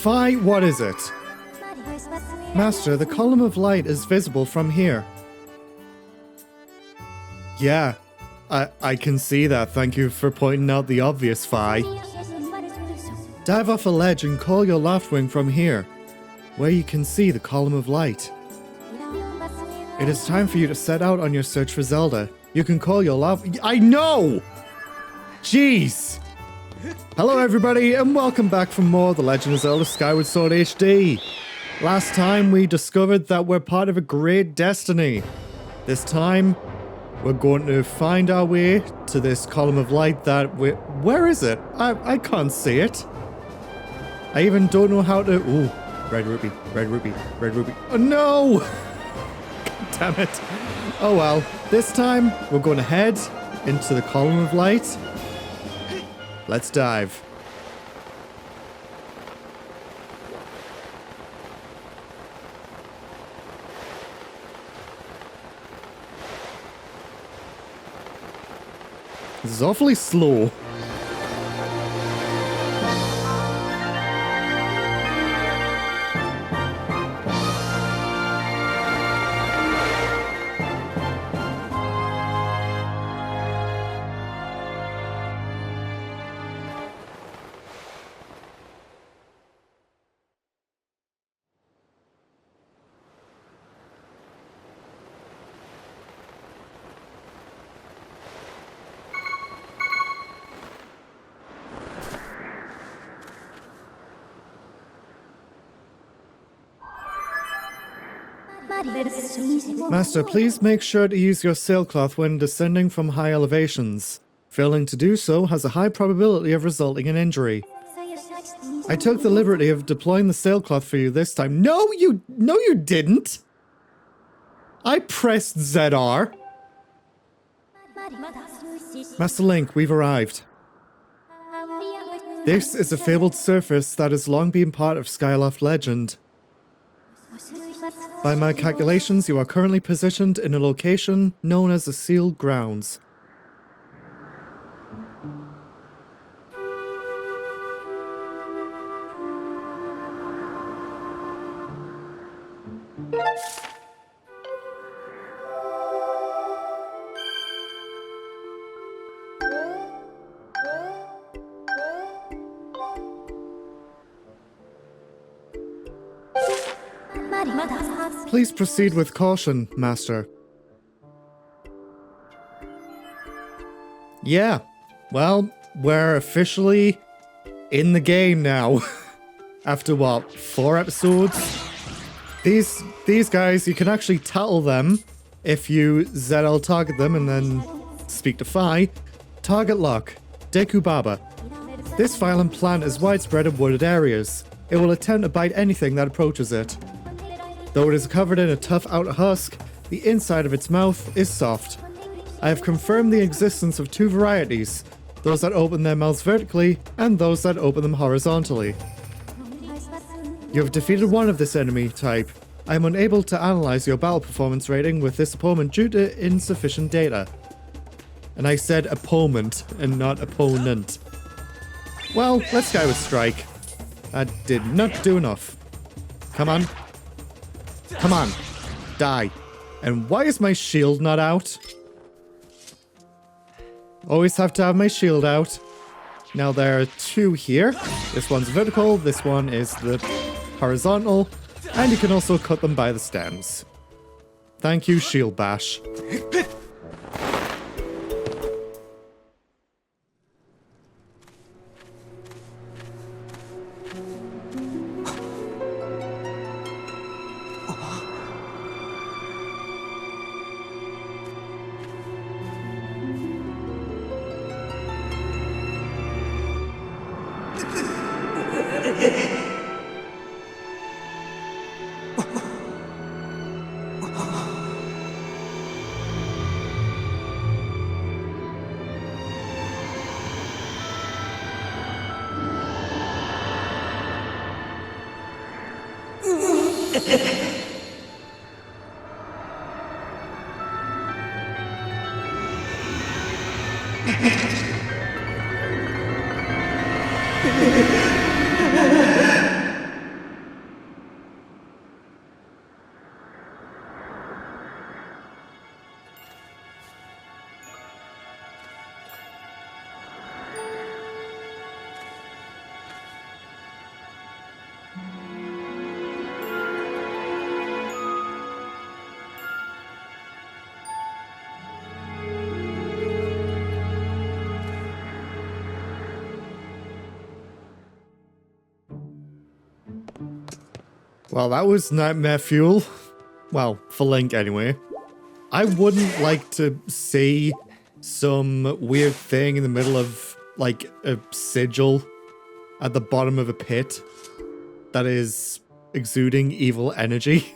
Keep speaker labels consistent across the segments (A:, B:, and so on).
A: Fi, what is it? Master, the column of light is visible from here. Yeah, I can see that. Thank you for pointing out the obvious, Fi. Dive off a ledge and call your Loftwing from here, where you can see the column of light. It is time for you to set out on your search for Zelda. You can call your I know! Jeez! Hello everybody, and welcome back for more The Legend of Zelda Skyward Sword HD. Last time we discovered that we're part of a great destiny. This time, we're going to find our way to this column of light that where is it? I can't see it. I even don't know how to... Ooh, red ruby, red ruby, red ruby. Oh no! God damn it. Oh well, this time we're going to head into the column of light. Let's dive. This is awfully slow. Master, please make sure to use your sailcloth when descending from high elevations. Failing to do so has a high probability of resulting in injury. I took the liberty of deploying the sailcloth for you this time. No, you didn't! I pressed ZR. Master Link, we've arrived. This is a fabled surface that has long been part of Skyloft legend. By my calculations, you are currently positioned in a location known as the Sealed Grounds. Please proceed with caution, Master. Yeah, well, we're officially in the game now. After what, 4 episodes? These guys, you can actually tattle them if you ZL target them and then speak to Fi. Target lock, Deku Baba. This violent plant is widespread in wooded areas. It will attempt to bite anything that approaches it. Though it is covered in a tough outer husk, the inside of its mouth is soft. I have confirmed the existence of 2 varieties, those that open their mouths vertically and those that open them horizontally. You have defeated one of this enemy type. I am unable to analyze your battle performance rating with this opponent due to insufficient data. And I said opponent and not opponent. Well, let's go with strike. That did not do enough. Come on. Come on, die. And why is my shield not out? Always have to have my shield out. Now there are 2 here. This one's vertical, this one is the horizontal, and you can also cut them by the stems. Thank you, Shield Bash. Well, that was nightmare fuel. Well, for Link anyway. I wouldn't like to see some weird thing in the middle of, like, a sigil at the bottom of a pit that is exuding evil energy.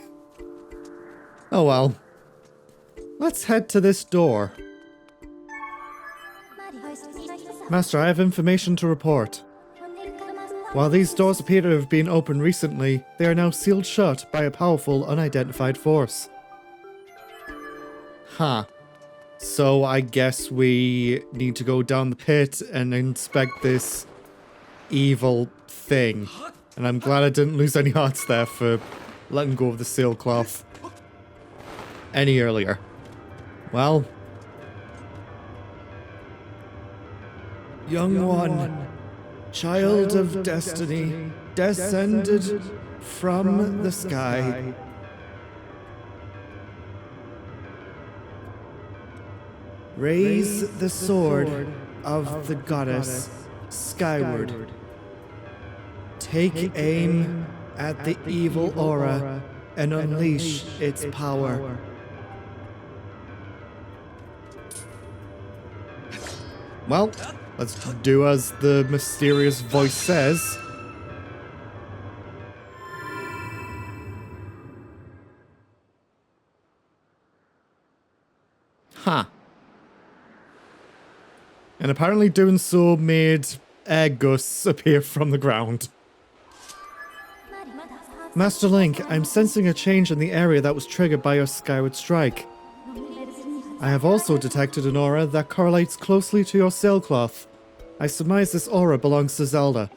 A: Oh well. Let's head to this door. Master, I have information to report. While these doors appear to have been opened recently, they are now sealed shut by a powerful, unidentified force. Huh. So I guess we need to go down the pit and inspect this evil thing. And I'm glad I didn't lose any hearts there for letting go of the sailcloth any earlier. Well. Young one. Child of destiny, descended from the sky. Raise the sword of the goddess skyward. Take aim at the evil aura and unleash its power. Well, let's do as the mysterious voice says. Huh. And apparently doing so made air gusts appear from the ground. Master Link, I'm sensing a change in the area that was triggered by your Skyward strike. I have also detected an aura that correlates closely to your sailcloth. I surmise this aura belongs to Zelda.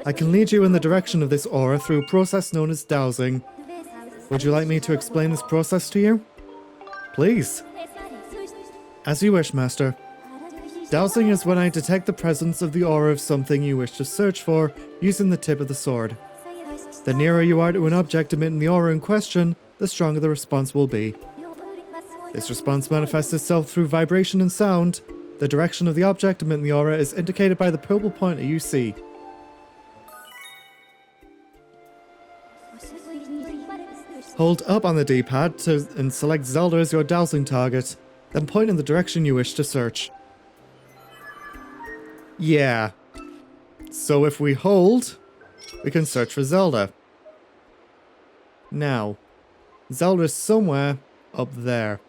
A: I can lead you in the direction of this aura through a process known as dowsing. Would you like me to explain this process to you? Please. As you wish, Master. Dowsing is when I detect the presence of the aura of something you wish to search for using the tip of the sword. The nearer you are to an object emitting the aura in question, the stronger the response will be. This response manifests itself through vibration and sound. The direction of the object emitting the aura is indicated by the purple pointer you see. Hold up on the D-pad and select Zelda as your dowsing target, then point in the direction you wish to search. Yeah. So if we hold, we can search for Zelda. Now, Zelda is somewhere up there.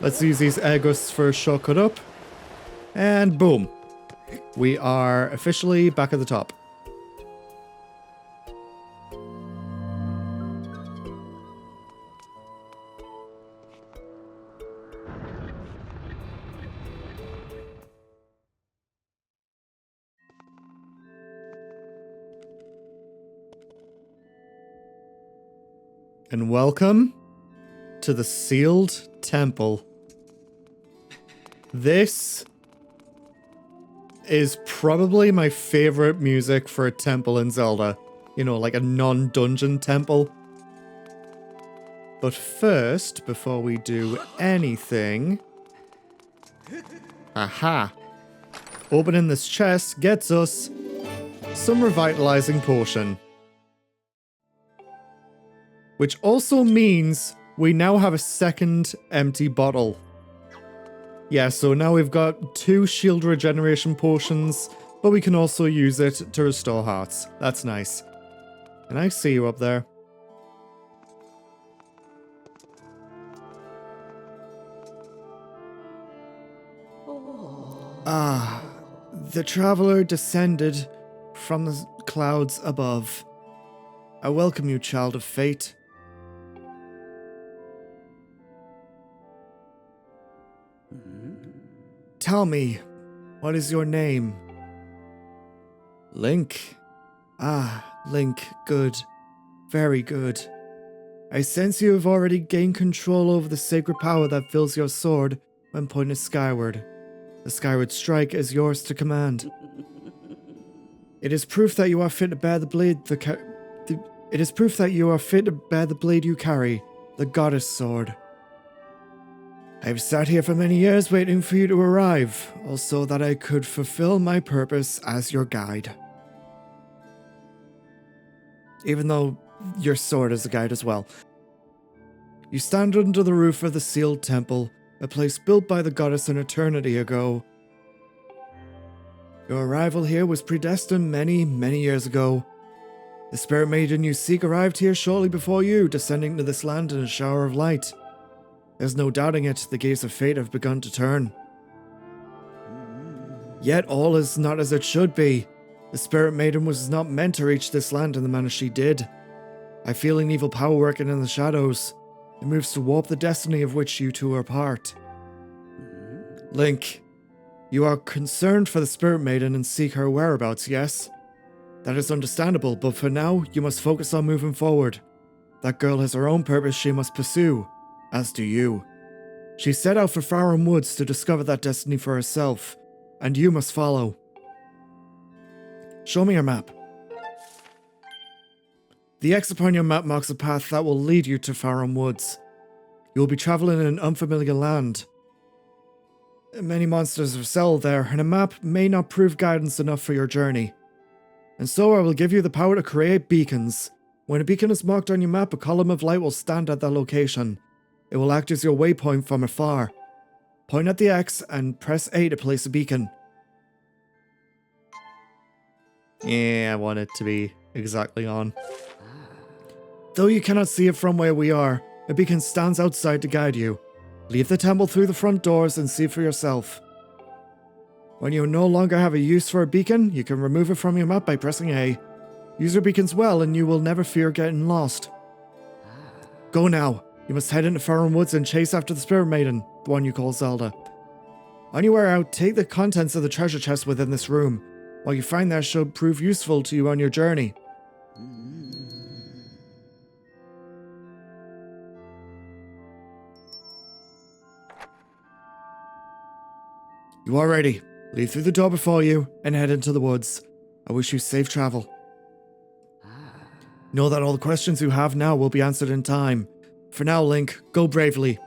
A: Let's use these air gusts for a shortcut up. And boom. We are officially back at the top. And welcome to the Sealed Temple. This is probably my favorite music for a temple in Zelda. You know, like a non-dungeon temple. But first, before we do anything... Aha! Opening this chest gets us some revitalizing potion. Which also means we now have a second empty bottle. Yeah, so now we've got 2 shield regeneration potions, but we can also use it to restore hearts. That's nice. And I see you up there. Ah, the traveler descended from the clouds above. I welcome you, child of fate. Tell me, what is your name? Link. Ah, Link, good. Very good. I sense you have already gained control over the sacred power that fills your sword when pointed skyward. The Skyward strike is yours to command. It is proof that you are fit to bear the blade It is proof that you are fit to bear the blade you carry. the goddess sword. I've sat here for many years waiting for you to arrive, also that I could fulfill my purpose as your guide. Even though your sword is a guide as well. You stand under the roof of the sealed temple, a place built by the goddess an eternity ago. Your arrival here was predestined many, many years ago. The spirit maiden you seek arrived here shortly before you, descending to this land in a shower of light. There's no doubting it, the gates of fate have begun to turn. Yet all is not as it should be. The spirit maiden was not meant to reach this land in the manner she did. I feel an evil power working in the shadows. It moves to warp the destiny of which you two are part. Link, you are concerned for the spirit maiden and seek her whereabouts, yes? That is understandable, but for now, you must focus on moving forward. That girl has her own purpose she must pursue, as do you. She set out for Faron Woods to discover that destiny for herself, and you must follow. Show me your map. The X upon your map marks a path that will lead you to Faron Woods. You will be traveling in an unfamiliar land. Many monsters are settled there, and a map may not prove guidance enough for your journey. And so I will give you the power to create beacons. When a beacon is marked on your map, a column of light will stand at that location. It will act as your waypoint from afar. Point at the X and press A to place a beacon. Yeah, I want it to be exactly on. Though you cannot see it from where we are, a beacon stands outside to guide you. Leave the temple through the front doors and see for yourself. When you no longer have a use for a beacon, you can remove it from your map by pressing A. Use your beacons well and you will never fear getting lost. Go now. You must head into Faron Woods and chase after the Spirit Maiden, the one you call Zelda. On your way out, take the contents of the treasure chest within this room. What you find there should prove useful to you on your journey. You are ready. Leave through the door before you and head into the woods. I wish you safe travel. Know that all the questions you have now will be answered in time. For now, Link, go bravely.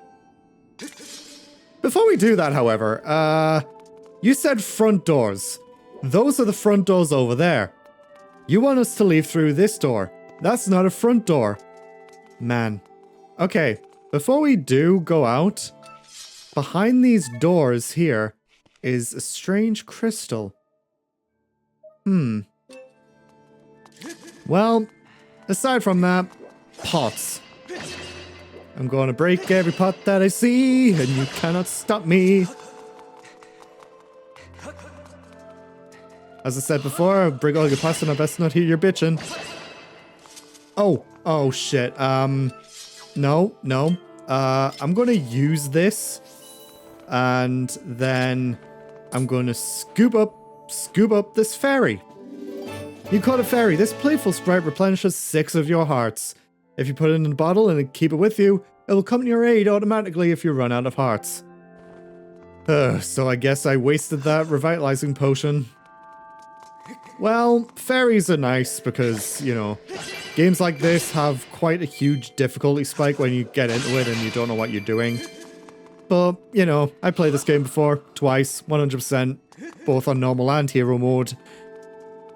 A: Before we do that, however, you said front doors. Those are the front doors over there. You want us to leave through this door. That's not a front door. Man. Okay, before we do go out, behind these doors here is a strange crystal. Well, aside from that, pots. I'm going to break every pot that I see, and you cannot stop me. As I said before, break all your pots and I best not hear your bitching. Oh shit. No. I'm going to use this, and then I'm going to scoop up this fairy. You caught a fairy. This playful sprite replenishes 6 of your hearts. If you put it in a bottle and keep it with you, it will come to your aid automatically if you run out of hearts. So I guess I wasted that revitalizing potion. Well, fairies are nice because, you know, games like this have quite a huge difficulty spike when you get into it and you don't know what you're doing. But, you know, I played this game before, twice, 100%, both on normal and hero mode.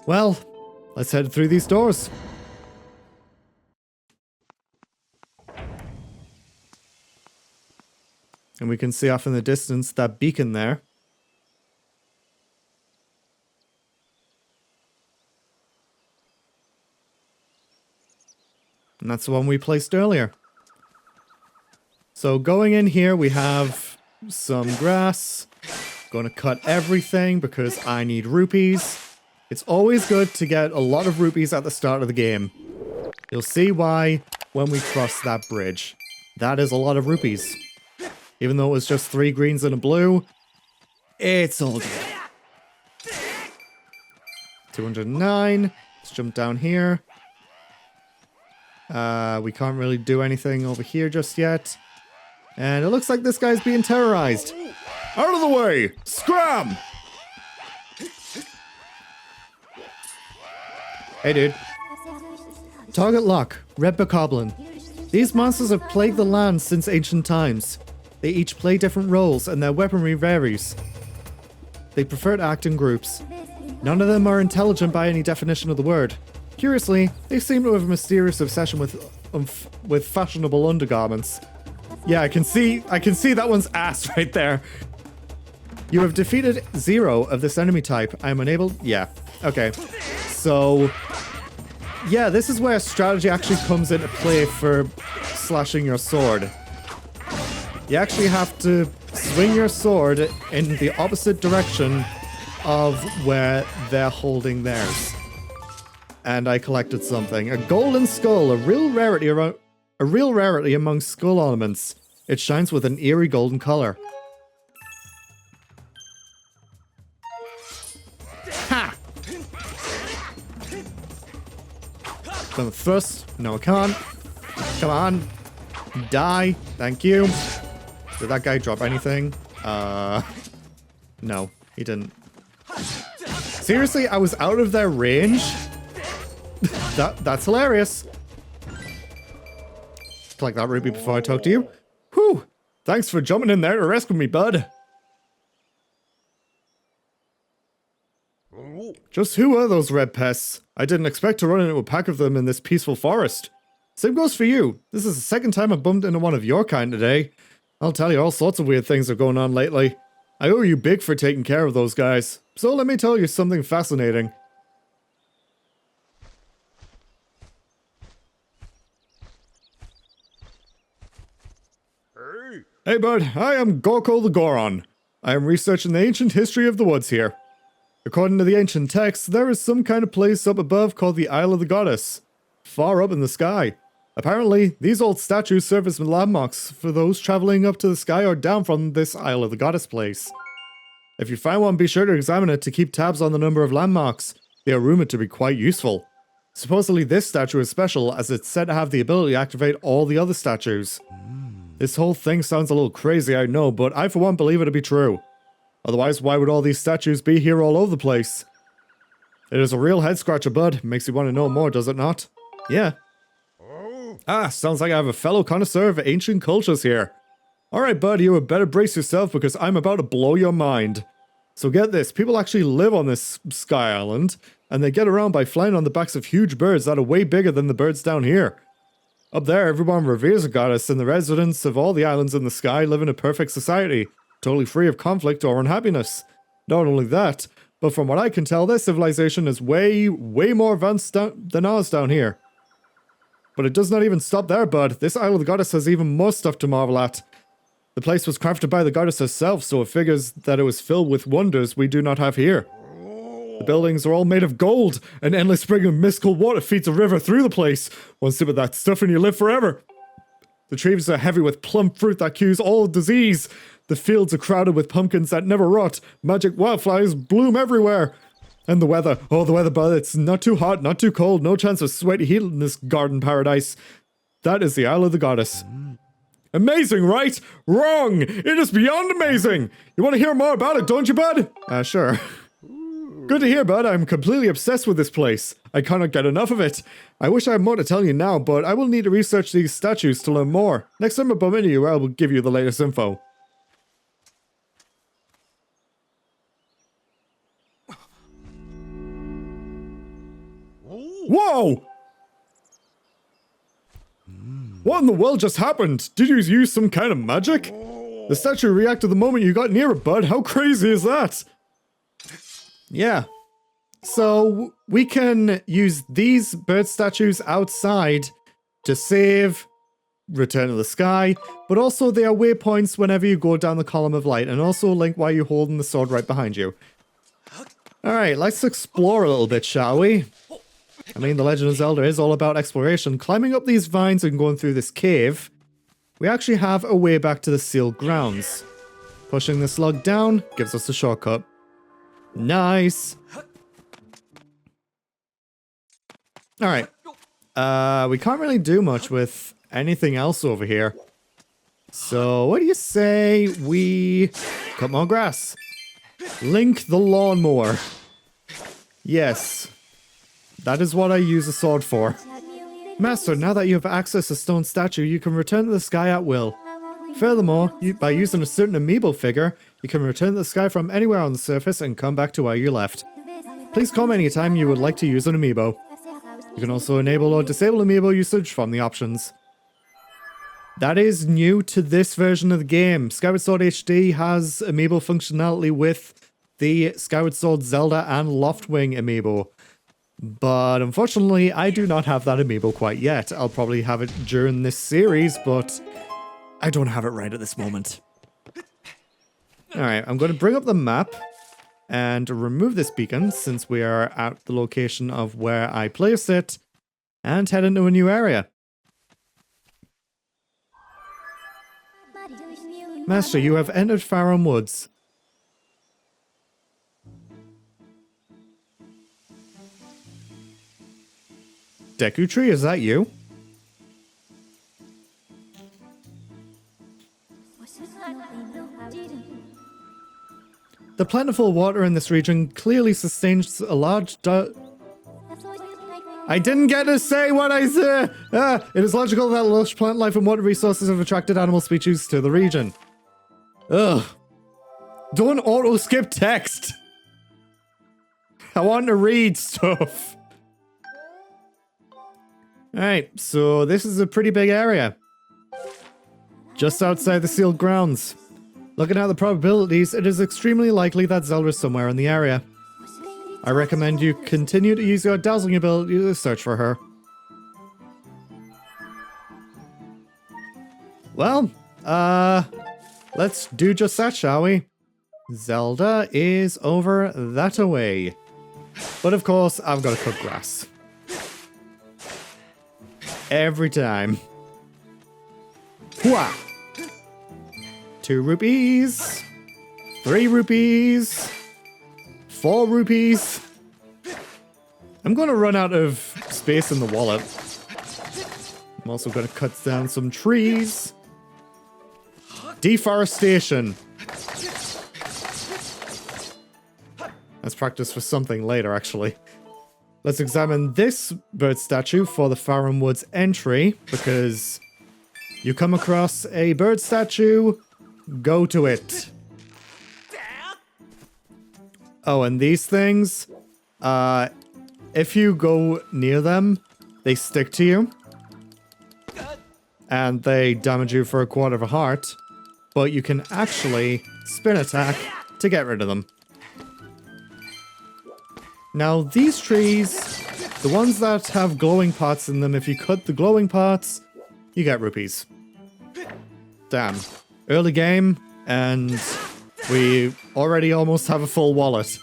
A: Well, let's head through these doors. And we can see off in the distance that beacon there. And that's the one we placed earlier. So going in here, we have some grass. Gonna cut everything because I need rupees. It's always good to get a lot of rupees at the start of the game. You'll see why when we cross that bridge. That is a lot of rupees. Even though it was just 3 greens and a blue, it's all good. 209. Let's jump down here. We can't really do anything over here just yet. And it looks like this guy's being terrorized. Out of the way! Scram! Hey, dude. Target lock. Red Bokoblin. These monsters have plagued the land since ancient times. They each play different roles and their weaponry varies. They prefer to act in groups. None of them are intelligent by any definition of the word. Curiously, they seem to have a mysterious obsession with fashionable undergarments. Yeah, I can see that one's ass right there. You have defeated 0 of this enemy type. I am unable... Yeah, okay. So... yeah, this is where strategy actually comes into play for slashing your sword. You actually have to swing your sword in the opposite direction of where they're holding theirs. And I collected something. A golden skull, a real rarity among skull ornaments. It shines with an eerie golden color. Ha! Gonna thrust. No, I can't. Come on. Die. Thank you. Did that guy drop anything? No, he didn't. Seriously, I was out of their range? That's hilarious. Collect that ruby before I talk to you. Whew! Thanks for jumping in there to rescue me, bud. Just who are those red pests? I didn't expect to run into a pack of them in this peaceful forest. Same goes for you. This is the second time I bumped into one of your kind today. I'll tell you, all sorts of weird things are going on lately. I owe you big for taking care of those guys. So let me tell you something fascinating. Hey bud, I am Gorko the Goron. I am researching the ancient history of the woods here. According to the ancient texts, there is some kind of place up above called the Isle of the Goddess, far up in the sky. Apparently, these old statues serve as landmarks for those traveling up to the sky or down from this Isle of the Goddess place. If you find one, be sure to examine it to keep tabs on the number of landmarks. They are rumored to be quite useful. Supposedly this statue is special as it's said to have the ability to activate all the other statues. This whole thing sounds a little crazy, I know, but I for one believe it to be true. Otherwise, why would all these statues be here all over the place? It is a real head scratcher, bud. Makes you want to know more, does it not? Yeah. Ah, sounds like I have a fellow connoisseur of ancient cultures here. Alright, bud, you had better brace yourself because I'm about to blow your mind. So get this, people actually live on this sky island, and they get around by flying on the backs of huge birds that are way bigger than the birds down here. Up there, everyone reveres a goddess, and the residents of all the islands in the sky live in a perfect society, totally free of conflict or unhappiness. Not only that, but from what I can tell, their civilization is way more advanced than ours down here. But it does not even stop there, bud. This Isle of the Goddess has even more stuff to marvel at. The place was crafted by the goddess herself, so it figures that it was filled with wonders we do not have here. The buildings are all made of gold. An endless spring of mystical water feeds a river through the place. One sip of that stuff and you live forever. The trees are heavy with plum fruit that cures all disease. The fields are crowded with pumpkins that never rot. Magic wildflowers bloom everywhere. And the weather. Oh, the weather, bud. It's not too hot, not too cold. No chance of sweaty heat in this garden paradise. That is the Isle of the Goddess. Amazing, right? Wrong! It is beyond amazing! You want to hear more about it, don't you, bud? Sure. Good to hear, bud. I'm completely obsessed with this place. I cannot get enough of it. I wish I had more to tell you now, but I will need to research these statues to learn more. Next time I bump into you, I will give you the latest info. Whoa! What in the world just happened? Did you use some kind of magic? The statue reacted the moment you got near it, bud. How crazy is that? Yeah. So, we can use these bird statues outside to save Return to the Sky, but also they are waypoints whenever you go down the column of light, and also a link while you're holding the sword right behind you. Alright, let's explore a little bit, shall we? I mean, The Legend of Zelda is all about exploration. Climbing up these vines and going through this cave, we actually have a way back to the sealed grounds. Pushing this log down gives us a shortcut. Nice! Alright. We can't really do much with anything else over here. So, what do you say we cut more grass? Link the lawnmower. Yes. That is what I use a sword for. Master, now that you have accessed a stone statue, you can return to the sky at will. Furthermore, by using a certain amiibo figure, you can return to the sky from anywhere on the surface and come back to where you left. Please comment anytime you would like to use an amiibo. You can also enable or disable amiibo usage from the options. That is new to this version of the game. Skyward Sword HD has amiibo functionality with the Skyward Sword Zelda and Loftwing amiibo. But unfortunately, I do not have that amiibo quite yet. I'll probably have it during this series, but I don't have it right at this moment. Alright, I'm going to bring up the map and remove this beacon since we are at the location of where I placed it and head into a new area. Master, you have entered Faron Woods. Deku Tree, is that you? The plentiful water in this region clearly sustains a large I didn't get to say what I said! It is logical that lush plant life and water resources have attracted animal species to the region. Ugh. Don't auto-skip text! I want to read stuff. Alright, so this is a pretty big area. Just outside the sealed grounds. Looking at the probabilities, it is extremely likely that Zelda is somewhere in the area. I recommend you continue to use your dazzling ability to search for her. Well, let's do just that, shall we? Zelda is over that away. But of course, I've got to cut grass. Every time. Hooah! 2 rupees. 3 rupees. 4 rupees. I'm going to run out of space in the wallet. I'm also going to cut down some trees. Deforestation. Let's practice for something later, actually. Let's examine this bird statue for the Faron Woods entry, because you come across a bird statue, go to it. Oh, and these things, if you go near them, they stick to you. And they damage you for 1/4 of a heart. But you can actually spin attack to get rid of them. Now, these trees, the ones that have glowing parts in them, if you cut the glowing parts, you get rupees. Damn. Early game, and we already almost have a full wallet.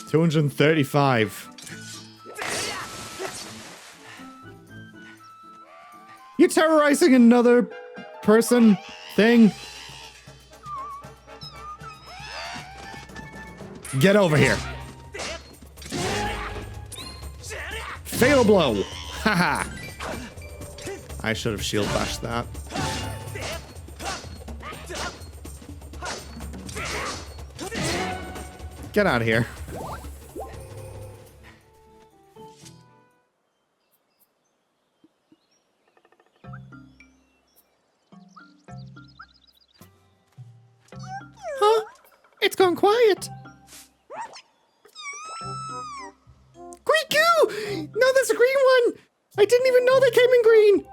A: 235. You terrorizing another person thing? Get over here. Fatal blow. Haha. I should have shield bashed that. Get out of here. Huh? It's gone quiet. Quickoo! No, there's a green one! I didn't even know they came in green!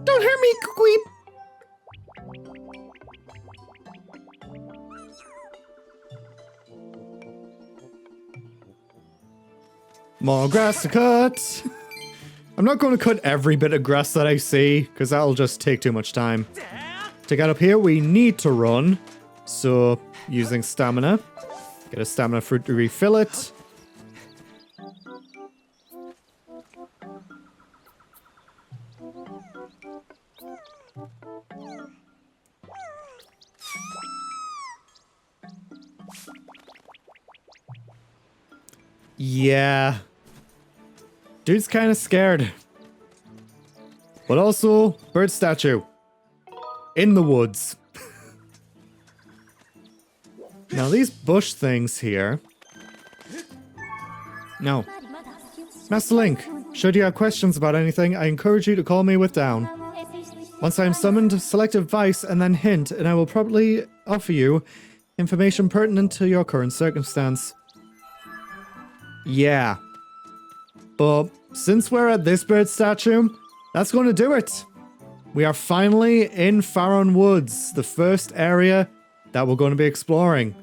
A: Don't hurt me, Queep! More grass to cut! I'm not going to cut every bit of grass that I see, because that'll just take too much time. To get up here, we need to run. So, using stamina. Get a stamina fruit to refill it. Yeah. Dude's kind of scared. But also, bird statue. In the woods. Now these bush things here. No. Master Link, Should you have questions about anything, I encourage you to call me with down. Once I am summoned, select advice and then hint, and I will probably offer you information pertinent to your current circumstance. Yeah. But since we're at this bird statue, that's going to do it. We are finally in Faron Woods, the first area that we're going to be exploring.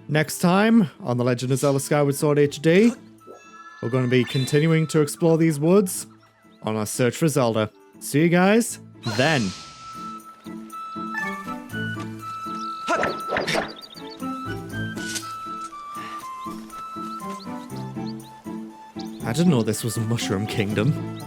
A: Next time on The Legend of Zelda Skyward Sword HD, we're going to be continuing to explore these woods on our search for Zelda. See you guys then. I didn't know this was a Mushroom Kingdom.